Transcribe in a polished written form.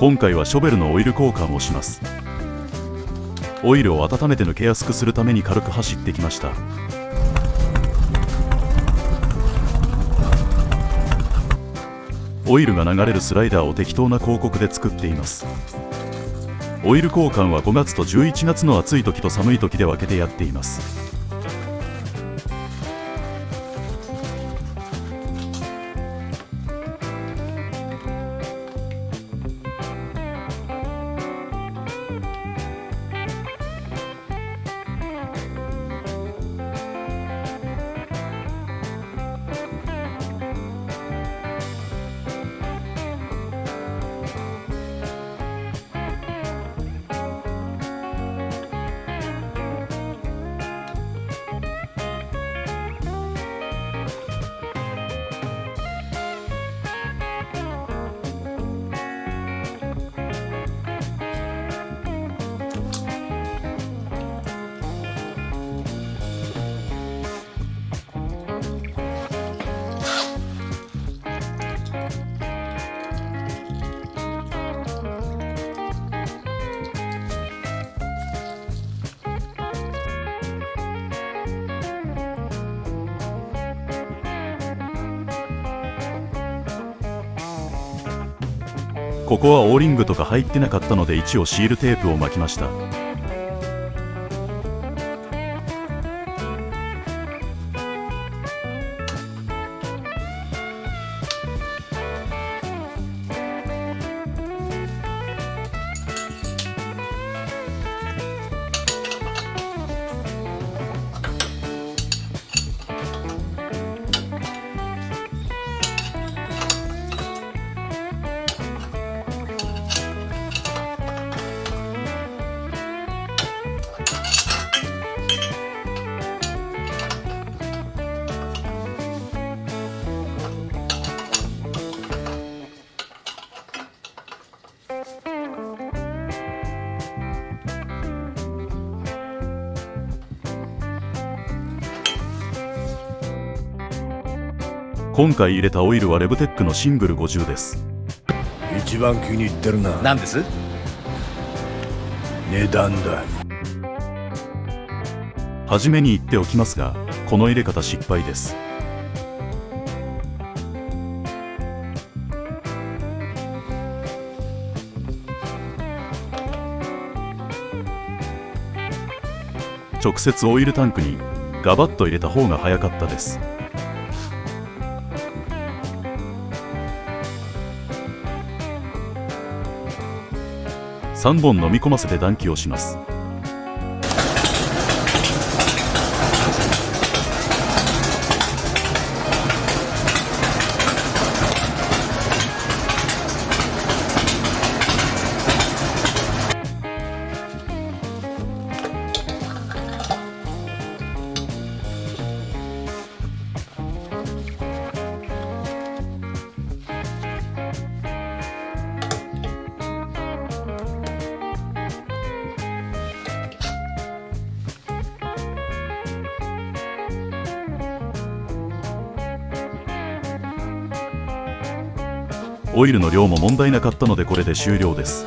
今回はショベルのオイル交換をします。オイルを温めて抜けやすくするために軽く走ってきました。オイルが流れるスライダーを適当な広告で作っています。オイル交換は5月と11月の暑い時と寒い時で分けてやっています。ここはオーリングとか入ってなかったので一応シールテープを巻きました。今回入れたオイルはレブテックのシングル50です。一番気に入ってるな。なんです？値段だ。初めに言っておきますが、この入れ方失敗です。直接オイルタンクにガバッと入れた方が早かったです。3本飲み込ませて暖気をします。オイルの量も問題なかったのでこれで終了です。